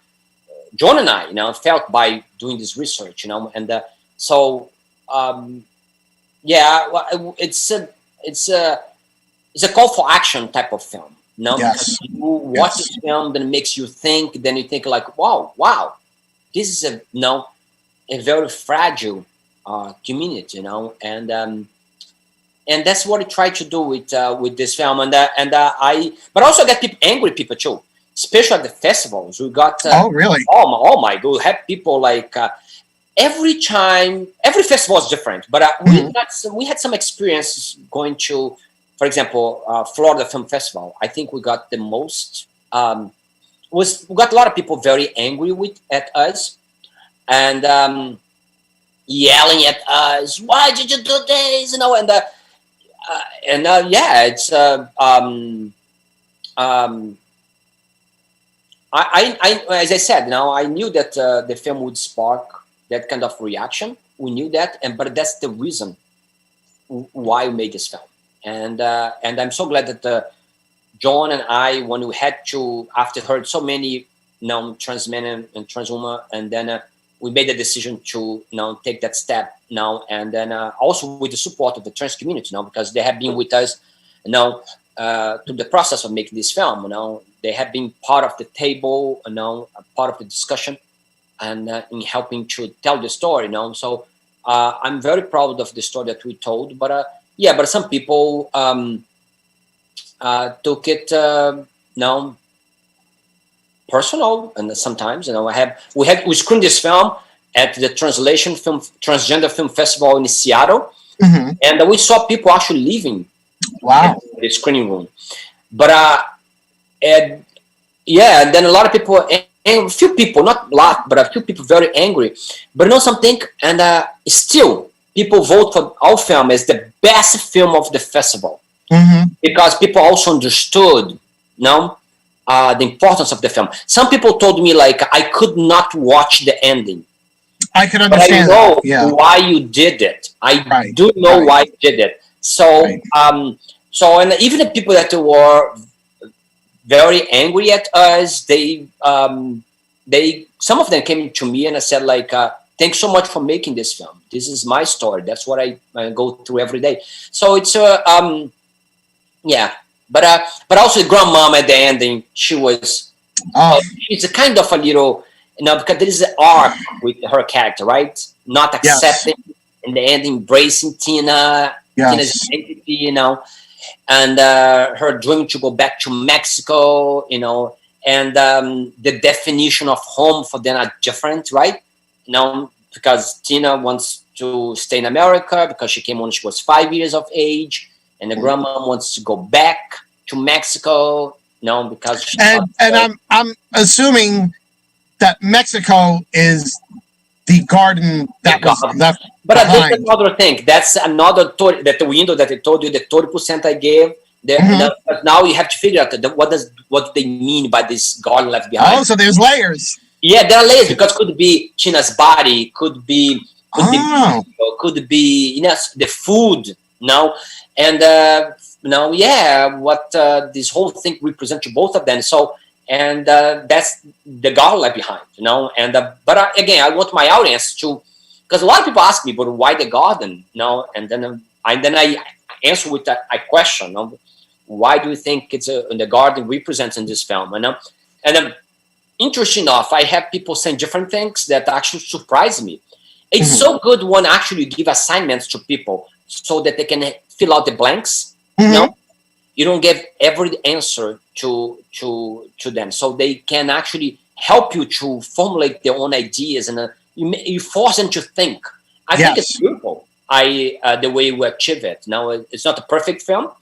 John and I, you know, felt by doing this research, you know, and so yeah, well, it's a call for action type of film. No, Yes. because you watch this film, then it makes you think. Then you think like, wow, this is a very fragile community, and that's what I try to do with this film. But also get angry people too, especially at the festivals. We got oh really? Oh my God, we have people like every festival is different. But we had some experiences going to, for example, Florida Film Festival. I think we got the most. We got a lot of people very angry at us, and yelling at us. Why did you do this? Yeah, it's. As I said, I knew that the film would spark that kind of reaction. We knew that, but that's the reason why we made this film. And I'm so glad that John and I, when we had to, after heard so many trans men and trans women, and then we made the decision to take that step and then also with the support of the trans community because they have been with us through the process of making this film. They have been part of the table, part of the discussion, and in helping to tell the story. So I'm very proud of the story that we told. But but some people took it personal, and sometimes we screened this film at the Transgender Film Festival in Seattle, and we saw people actually leaving. Wow. The screening room, but and then a lot of people, and a few people, not a lot, but a few people very angry. But something, and still people vote for our film as the best film of the festival because people also understood the importance of the film. Some people told me like I could not watch the ending. I can understand. But I know why you did it. I do know why you did it. So and even the people that were very angry at us, they some of them came to me and I said like, thanks so much for making this film. This is my story. That's what I go through every day. So it's but also the grandmom at the ending, she was she's a kind of a little because there is an arc with her character, right? Not accepting in the end, embracing Tina's identity, and her dream to go back to Mexico, and the definition of home for them are different, right? Because Tina wants to stay in America because she came when she was 5 years of age, and the grandma wants to go back to Mexico, because I'm assuming that Mexico is the garden that was left But behind. that's another thing. That's another that the window that I told you, the 30% I gave. Now you have to figure out what they mean by this garden left behind. Oh, so there's layers. Yeah, there are layers because could be Tina's body, could be the food. And what this whole thing represents to both of them. So. And that's the garden left behind, But again, I want my audience to, because a lot of people ask me, but why the garden, And then I answer with a question, why do you think it's the garden represents in this film, And interesting enough, I have people saying different things that actually surprise me. It's so good when actually you give assignments to people so that they can fill out the blanks, You don't give every answer to them, so they can actually help you to formulate their own ideas, and you force them to think. I think it's beautiful. The way we achieve it. Now it's not a perfect film,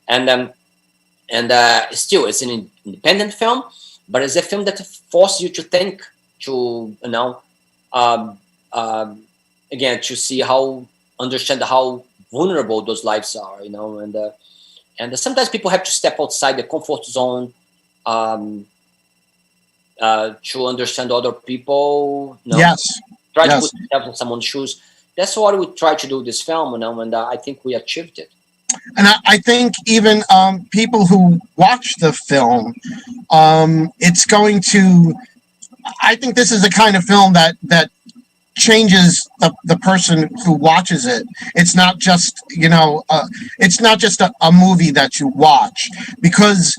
and still it's an independent film, but it's a film that forces you to think, to again to see understand how vulnerable those lives are, and sometimes people have to step outside the comfort zone to understand other people. Try to put yourself in someone's shoes. That's what we try to do with this film, and I think we achieved it. And I think even people who watch the film, it's going to. I think this is the kind of film that changes the person who watches it. It's not just it's not just a movie that you watch, because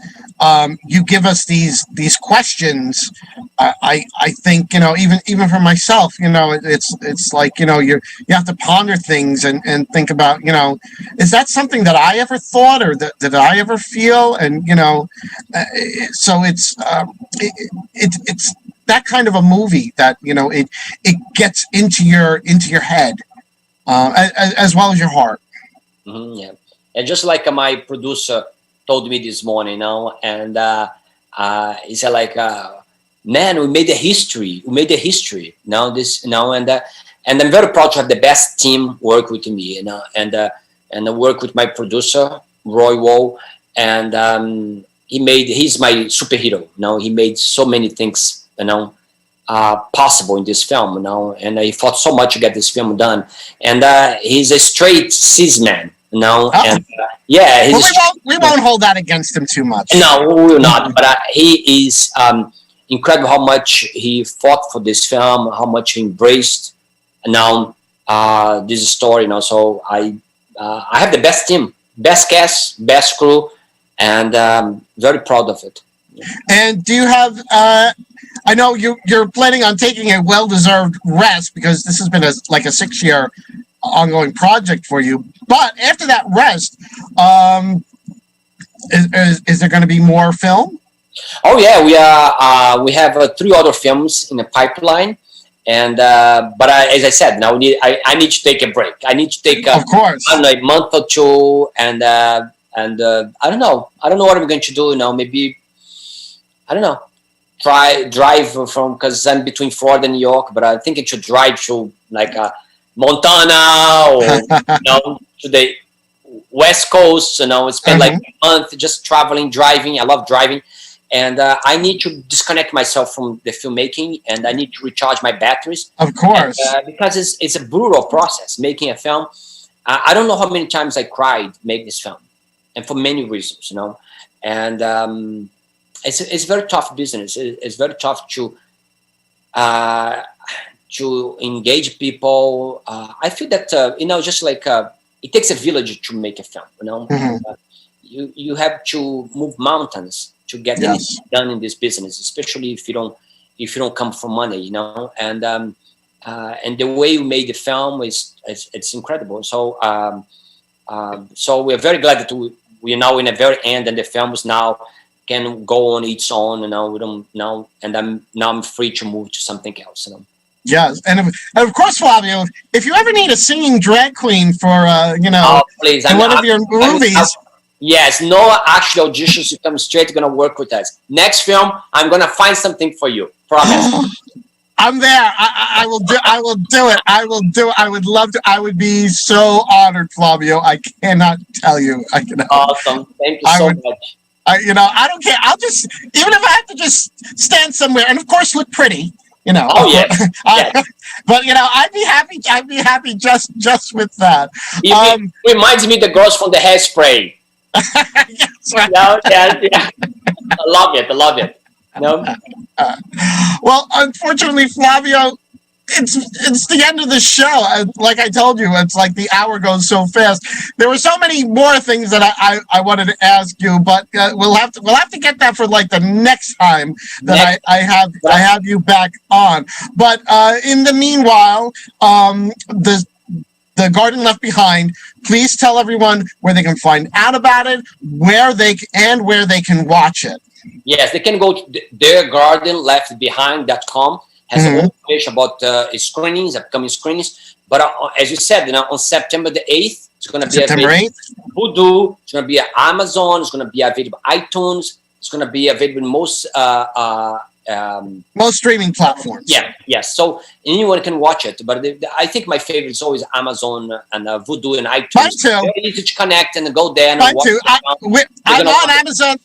you give us these questions. I think even for myself, it's like you have to ponder things and think about, is that something that I ever thought, or that did I ever feel? And so it's that kind of a movie that it gets into your head, as well as your heart. Yeah, and just like my producer told me this morning, and he said like, man, we made a history. We made a history. And I'm very proud to have the best team work with me, and I work with my producer Roy Wall, and he's my superhero. He made so many things, possible in this film, and he fought so much to get this film done. And he's a straight cis man, and yeah, we won't hold that against him too much. No, we will not. But he is incredible how much he fought for this film, how much he embraced this story. So I have the best team, best cast, best crew, and very proud of it. And do you have? I know you're planning on taking a well-deserved rest, because this has been a 6-year ongoing project for you. But after that rest, is there going to be more film? Oh yeah, we have 3 other films in the pipeline, and but as I said, now I need to take a break. I need to take of course a month or two, and I don't know what I'm going to do now. Maybe I don't know. Drive from, because I'm between Florida and New York, but I think it should drive to like Montana, or to the West Coast. Spend like a month just traveling, driving. I love driving, and I need to disconnect myself from the filmmaking, and I need to recharge my batteries. Of course, and, because it's a brutal process making a film. I don't know how many times I cried making this film, and for many reasons, and. It's very tough business. It's very tough to engage people. I feel that just like it takes a village to make a film. You have to move mountains to get anything done in this business, especially if you don't come from money. And the way you made the film it's incredible. So so we're very glad that we're now in the very end, and the film is now can go on its own, we don't know, and I'm free to move to something else. Yes, and of course, Flavio, if you ever need a singing drag queen for please, in one of your movies. Yes, no actual auditions. You come straight, gonna work with us. Next film, I'm gonna find something for you. Promise. I'm there. I will do. I will do it. I will do it. I would love to. I would be so honored, Flavio. I cannot tell you. Awesome. Thank you so much. I don't care. I'll just, even if I have to just stand somewhere, and of course look pretty, Oh yes. Yes. But I'd be happy. I'd be happy just with that. It reminds me of the girls from the Hairspray. Yes, right. Yeah. I love it. Well, unfortunately, Flavio, it's the end of the show. Like I told you, it's like the hour goes so fast. There were so many more things that I wanted to ask you, but we'll have to get that for like the next time that I have you back on. But in the meanwhile, the Garden Left Behind, please tell everyone where they can find out about it, where they can watch it. Yes, they can go to thegardenleftbehind.com. Has all information about screenings, upcoming screenings. But as you said, on September the 8th, it's going to be available Vudu. It's going to be at Amazon. It's going to be available iTunes. It's going to be available in most streaming platforms. Yes. So anyone can watch it. But I think my favorite is always Amazon and Vudu and iTunes. Mine too. Very easy to connect and go there and Mine watch too. I'm on Amazon.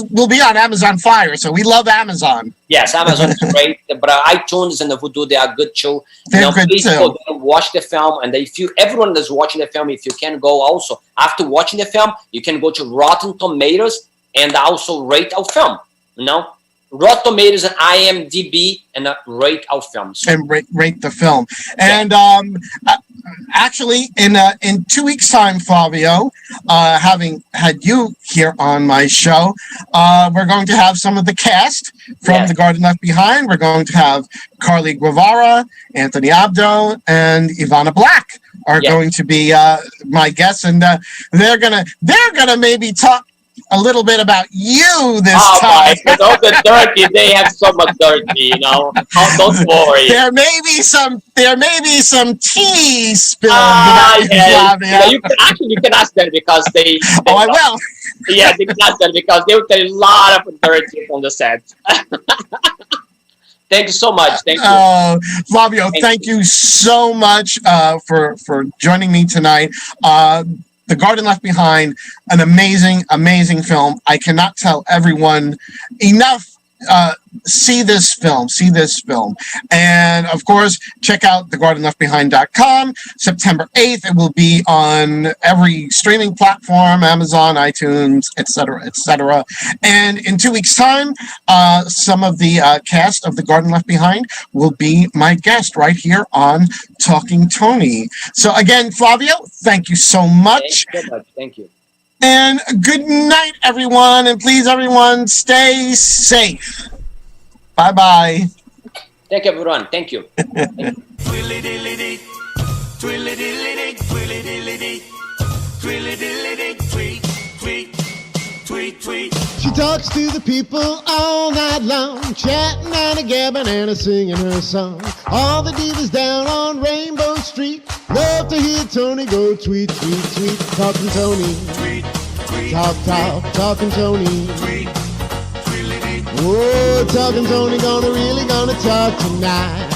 Will be on Amazon Fire, so we love Amazon. Yes, Amazon is great, but iTunes and the Vudu, they are good too. They're good please too. Go there and watch the film, and everyone that's watching the film, if you can go also after watching the film, you can go to Rotten Tomatoes and also rate our film. Rotten Tomatoes and IMDb, and rate our films. And rate the film. And actually, in 2 weeks' time, Flavio, having had you here on my show, we're going to have some of the cast from The Garden Left Behind. We're going to have Carly Guevara, Anthony Abdo, and Ivana Black are going to be my guests, and they're gonna maybe talk a little bit about you this time. But all the dirty, they have so much dirty, Oh, don't worry. There may be some tea spilled. You can ask them because they I will. Yeah, they can ask them because they will tell you a lot of dirty on the set. Thank you so much. Thank you. Flavio, thank you so much for joining me tonight. The Garden Left Behind, an amazing film. I cannot tell everyone enough. See this film. And of course, check out thegardenleftbehind.com. September 8th, it will be on every streaming platform, Amazon, iTunes, etc. And in 2 weeks' time, some of the cast of The Garden Left Behind will be my guest right here on Talking Tony. So again, Flavio, thank you so much. Thank you. And good night, everyone. And please, everyone, stay safe. Bye-bye. Thank you, everyone. Thank you. She talks to the people all night long, chatting and a gabbing and a singing her song. All the divas down on Rainbow Street love to hear Toni go tweet, tweet, tweet. Talking Toni. Talking Toni. Whoa, Talking Toni gonna talk tonight.